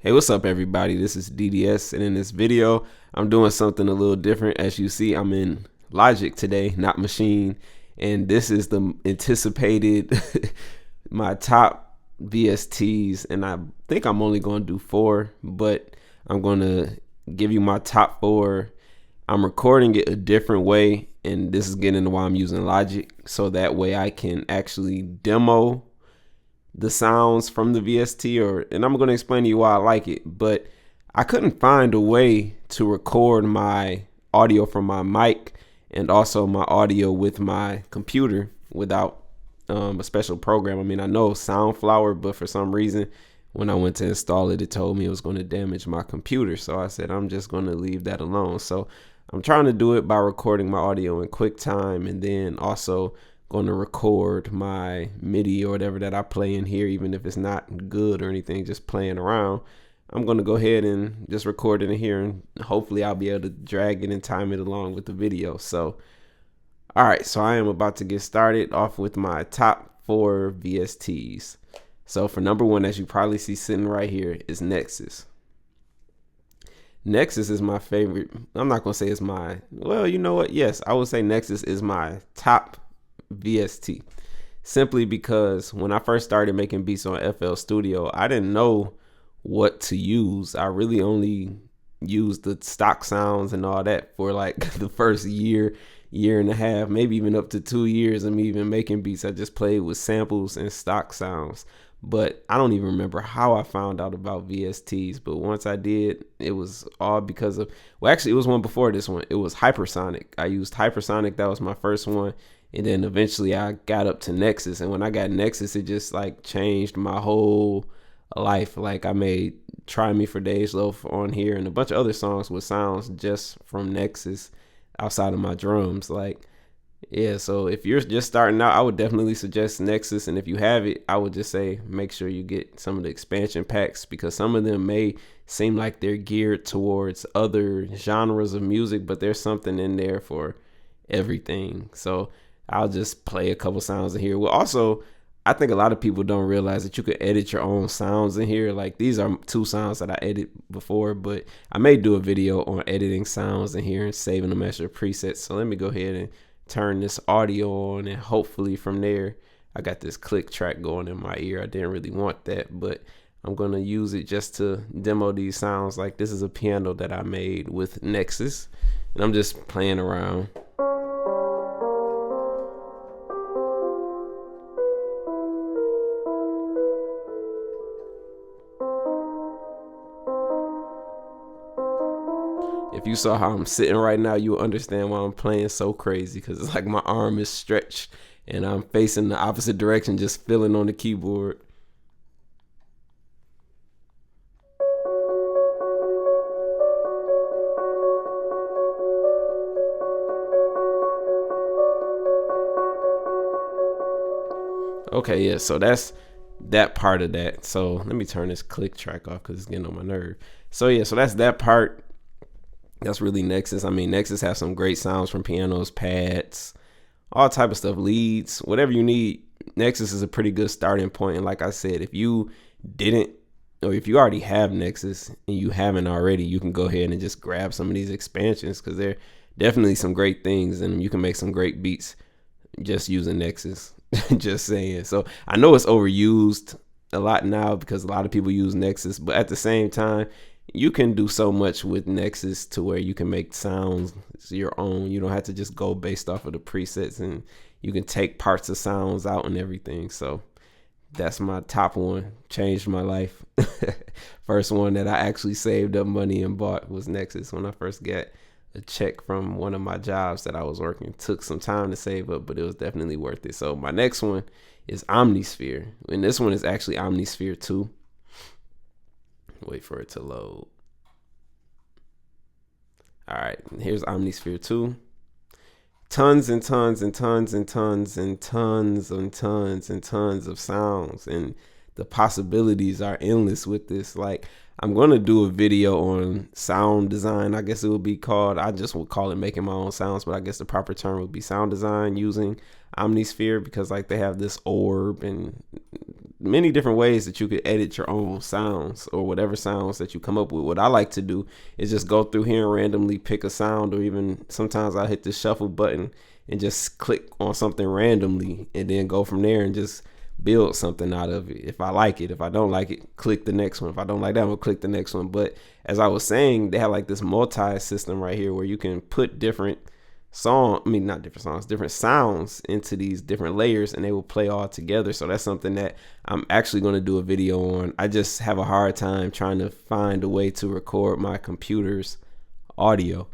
Hey, what's up everybody? This is DDS, and in this video, I'm doing something a little different. As you see, I'm in Logic today, not Machine, and this is the anticipated my top VSTs, and I think I'm only going to do 4, but I'm going to give you my top 4. I'm recording it a different way, and this is getting into why I'm using Logic, so that way I can actually demo the sounds from the VST, and I'm going to explain to you why I like it. But I couldn't find a way to record my audio from my mic and also my audio with my computer without a special program. I mean, I know Soundflower, but for some reason when I went to install it, it told me it was going to damage my computer. So I said, I'm just going to leave that alone. So I'm trying to do it by recording my audio in QuickTime, and then also going to record my MIDI or whatever that I play in here, even if it's not good or anything, just playing around. I'm going to go ahead and just record it in here, and hopefully I'll be able to drag it and time it along with the video. So, all right, so I am about to get started off with my top 4 VSTs. So for number 1, as you probably see sitting right here, is Nexus. Nexus is my favorite. I'm not going to say it's my, well, you know what? Yes, I would say Nexus is my top VST, simply because when I first started making beats on FL Studio, I didn't know what to use. I really only used the stock sounds and all that for like the first year and a half, maybe even up to 2 years of me even making beats. I just played with samples and stock sounds, but I don't even remember how I found out about VSTs. But once I did, it was all because of, well, actually it was one before this one. It was Hypersonic. I used Hypersonic. That was my first one. And then eventually I got up to Nexus. And when I got Nexus, it just like changed my whole life. Like I made Try Me for Days Loaf on here and a bunch of other songs with sounds just from Nexus outside of my drums. Like, yeah, so if you're just starting out, I would definitely suggest Nexus. And if you have it, I would just say make sure you get some of the expansion packs, because some of them may seem like they're geared towards other genres of music, but there's something in there for everything. So I'll just play a couple sounds in here. Well, also, I think a lot of people don't realize that you can edit your own sounds in here. Like these are 2 sounds that I edited before, but I may do a video on editing sounds in here and saving them as your presets. So let me go ahead and turn this audio on, and hopefully from there, I got this click track going in my ear. I didn't really want that, but I'm going to use it just to demo these sounds. Like this is a piano that I made with Nexus, and I'm just playing around. If you saw how I'm sitting right now, you'll understand why I'm playing so crazy, because it's like my arm is stretched and I'm facing the opposite direction, just feeling on the keyboard. Okay, yeah, so that's that part of that. So let me turn this click track off because it's getting on my nerve. So yeah, so that's that part. That's really Nexus. I mean, Nexus has some great sounds from pianos, pads, all type of stuff, leads, whatever you need. Nexus is a pretty good starting point. And like I said, if you didn't, or if you already have Nexus and you haven't already, you can go ahead and just grab some of these expansions, because they're definitely some great things, and you can make some great beats just using Nexus. Just saying. So I know it's overused a lot now because a lot of people use Nexus, but at the same time, you can do so much with Nexus to where you can make sounds your own. You don't have to just go based off of the presets, and you can take parts of sounds out and everything. So that's my top one. Changed my life. First one that I actually saved up money and bought was Nexus. When I first got a check from one of my jobs that I was working, it took some time to save up, but it was definitely worth it. So my next one is Omnisphere, and this one is actually Omnisphere 2. Wait for it to load. All right, here's Omnisphere 2. Tons and tons and tons and tons and tons and tons and tons of sounds, and the possibilities are endless with this. Like, I'm going to do a video on sound design, I guess it would be called. I just would call it making my own sounds, but I guess the proper term would be sound design using Omnisphere, because like they have this orb and many different ways that you could edit your own sounds or whatever sounds that you come up with. What I like to do is just go through here and randomly pick a sound, or even sometimes I hit the shuffle button and just click on something randomly and then go from there and just build something out of it. If I like it, if I don't like it, click the next one. If I don't like that one, click the next one. But as I was saying, they have like this multi system right here where you can put different different sounds into these different layers, and they will play all together. So that's something that I'm actually going to do a video on. I just have a hard time trying to find a way to record my computer's audio.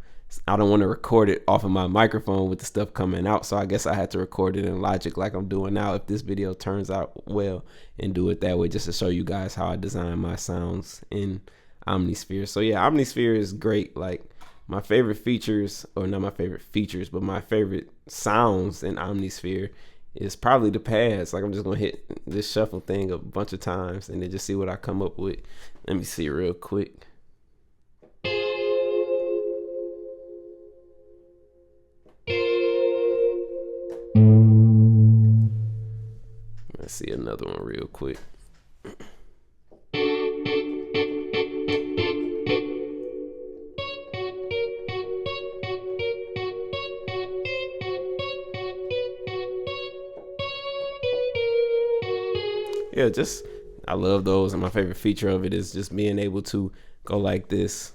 I don't want to record it off of my microphone with the stuff coming out, so I guess I had to record it in Logic like I'm doing now if this video turns out well, and do it that way just to show you guys how I design my sounds in Omnisphere. So yeah, Omnisphere is great. Like, my favorite features, or not my favorite features, but my favorite sounds in Omnisphere is probably the pads. Like, I'm just gonna hit this shuffle thing a bunch of times and then just see what I come up with. Let me see real quick. Let's see another one real quick. Yeah, I love those, and my favorite feature of it is just being able to go like this,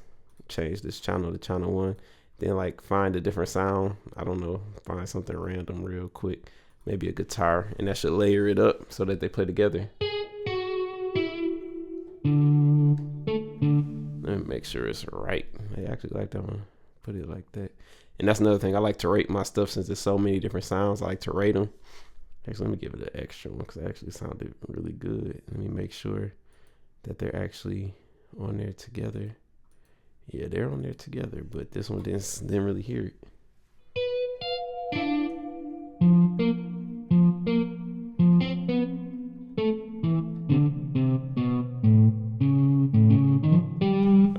change this channel to channel 1, then like find a different sound. I don't know, find something random real quick, maybe a guitar, and that should layer it up so that they play together. Let me make sure it's right. I actually like that one. Put it like that. And that's another thing. I like to rate my stuff since there's so many different sounds. I like to rate them. Actually, let me give it an extra one because it actually sounded really good. Let me make sure that they're actually on there together. Yeah, they're on there together, but this one didn't really hear it.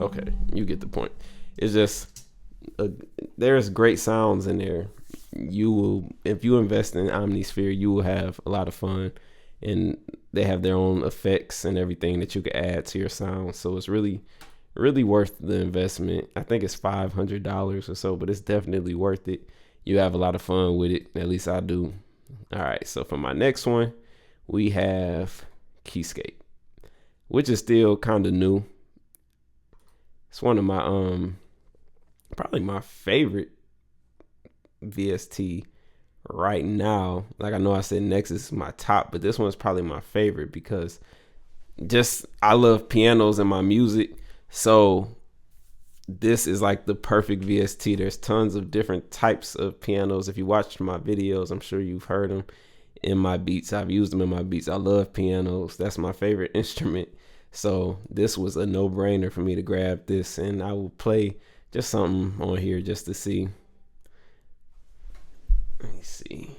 Okay, you get the point. It's just there's great sounds in there. You will, if you invest in Omnisphere, you will have a lot of fun, and they have their own effects and everything that you can add to your sound. So it's really worth the investment. I think it's $500 or so, but it's definitely worth it. You have a lot of fun with it. At least I do. All right. So for my next one, we have Keyscape, which is still kind of new. It's one of my probably my favorite VST right now. Like, I know I said Nexus is my top, but this one's probably my favorite because I love pianos in my music. So this is like the perfect VST. There's tons of different types of pianos. If you watched my videos, I'm sure you've heard them in my beats. I've used them in my beats. I love pianos. That's my favorite instrument. So this was a no-brainer for me to grab this, and I will play just something on here just to see. Let me see.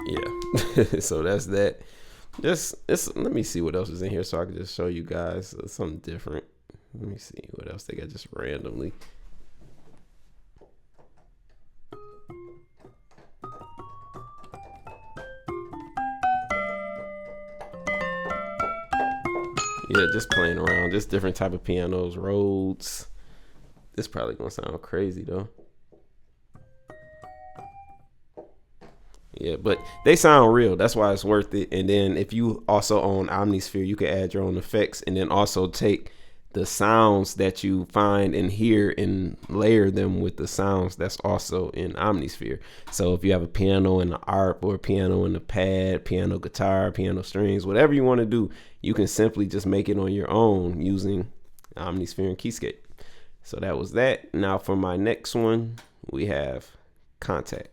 Yeah. So that's that. Let me see what else is in here so I can just show you guys something different. Let me see what else they got just randomly. Yeah, just playing around, just different type of pianos, Rhodes. This probably gonna sound crazy though. Yeah, but they sound real. That's why it's worth it. And then if you also own Omnisphere, you can add your own effects, and then also take the sounds that you find and hear and layer them with the sounds that's also in Omnisphere. So if you have a piano in the ARP, or a piano in the pad, piano guitar, piano strings, whatever you want to do, you can simply just make it on your own using Omnisphere and Keyscape. So that was that. Now for my next one, we have Kontakt.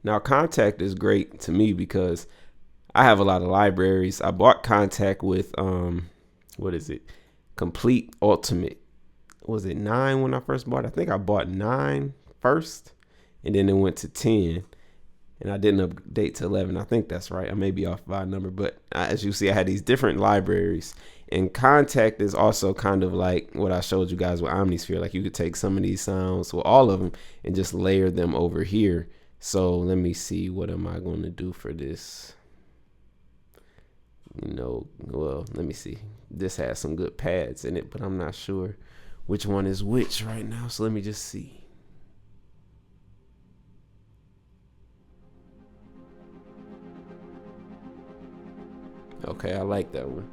Now Kontakt is great to me because I have a lot of libraries. I bought Kontakt with Complete Ultimate, was it 9 when I first bought it? I think I bought 9 first, and then it went to 10, and I didn't update to 11. I think that's right. I may be off by a number, but as you see, I had these different libraries. And Kontakt is also kind of like what I showed you guys with Omnisphere. Like you could take some of these sounds, well, all of them, and just layer them over here. So let me see, what am I going to do for this? Well, let me see. This has some good pads in it, but I'm not sure which one is which right now. So let me just see. Okay, I like that one.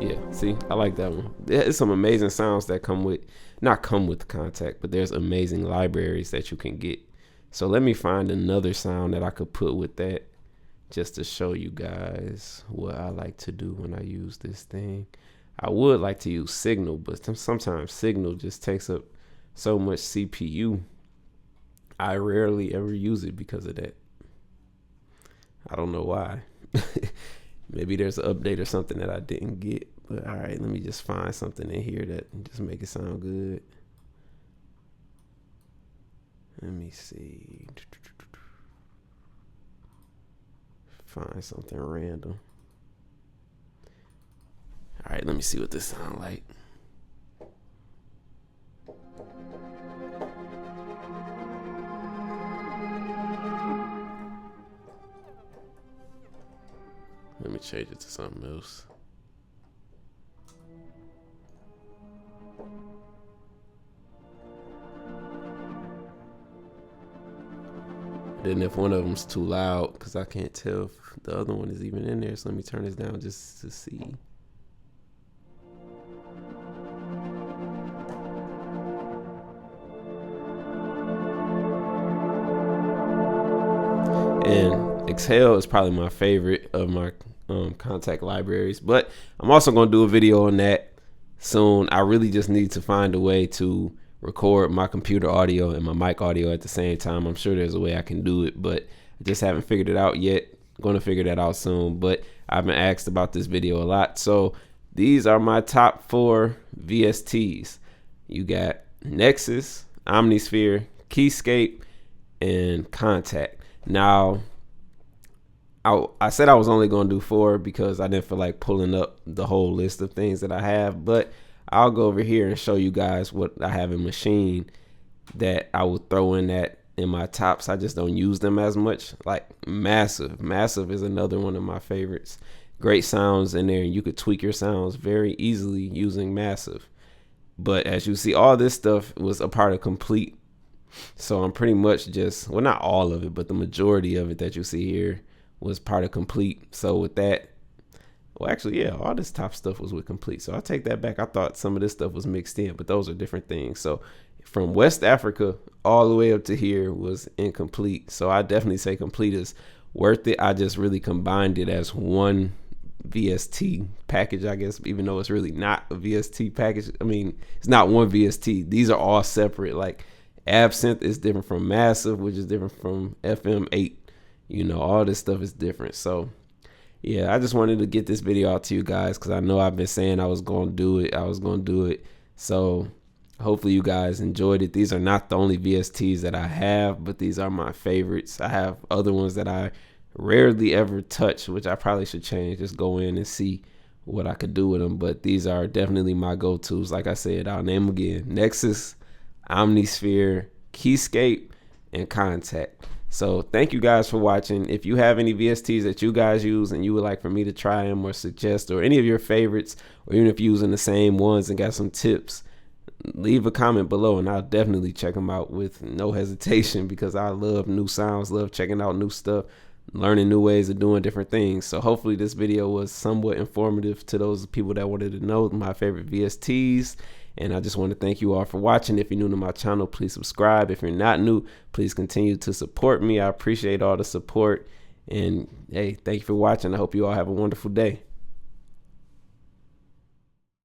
Yeah, see, I like that one. There's some amazing sounds that not come with Kontakt, but there's amazing libraries that you can get. So let me find another sound that I could put with that, just to show you guys what I like to do when I use this thing. I would like to use Signal, but sometimes Signal just takes up so much CPU. I rarely ever use it because of that. I don't know why. Maybe there's an update or something that I didn't get. But all right, let me just find something in here that just make it sound good. Let me see. Find something random. All right, let me see what this sound like. Let me change it to something else. Then if one of them's too loud, because I can't tell if the other one is even in there, so let me turn this down just to see. And Exhale is probably my favorite of my Kontakt libraries, but I'm also going to do a video on that soon. I really just need to find a way to record my computer audio and my mic audio at the same time. I'm sure there's a way I can do it, but I just haven't figured it out yet. I'm going to figure that out soon, but I've been asked about this video a lot. So these are my top 4 VSTs. You got Nexus, Omnisphere, Keyscape, and Kontakt. Now, I said I was only going to do 4 because I didn't feel like pulling up the whole list of things that I have, but I'll go over here and show you guys what I have in Machine that I would throw in my tops. I just don't use them as much. Like Massive is another one of my favorites. Great sounds in there, and you could tweak your sounds very easily using Massive. But as you see, all this stuff was a part of Complete. So I'm pretty much just, well, not all of it, but the majority of it that you see here was part of Complete. So with that, well, actually, yeah, all this top stuff was with Complete. So I'll take that back. I thought some of this stuff was mixed in, but those are different things. So from West Africa all the way up to here was incomplete. So I definitely say Complete is worth it. I just really combined it as one VST package, I guess, even though it's really not a VST package. I mean, it's not one VST. These are all separate. Like Absinthe is different from Massive, which is different from FM8. You know, all this stuff is different. So yeah, I just wanted to get this video out to you guys because I know I've been saying I was going to do it. So hopefully you guys enjoyed it. These are not the only VSTs that I have, but these are my favorites. I have other ones that I rarely ever touch, which I probably should change. Just go in and see what I could do with them. But these are definitely my go-tos. Like I said, I'll name them again: Nexus, Omnisphere, Keyscape, and Kontakt. So thank you guys for watching. If you have any VSTs that you guys use and you would like for me to try them or suggest, or any of your favorites, or even if you're using the same ones and got some tips, leave a comment below and I'll definitely check them out with no hesitation, because I love new sounds, love checking out new stuff, learning new ways of doing different things. So hopefully this video was somewhat informative to those people that wanted to know my favorite VSTs. And I just want to thank you all for watching. If you're new to my channel, please subscribe. If you're not new, please continue to support me. I appreciate all the support. And hey, thank you for watching. I hope you all have a wonderful day.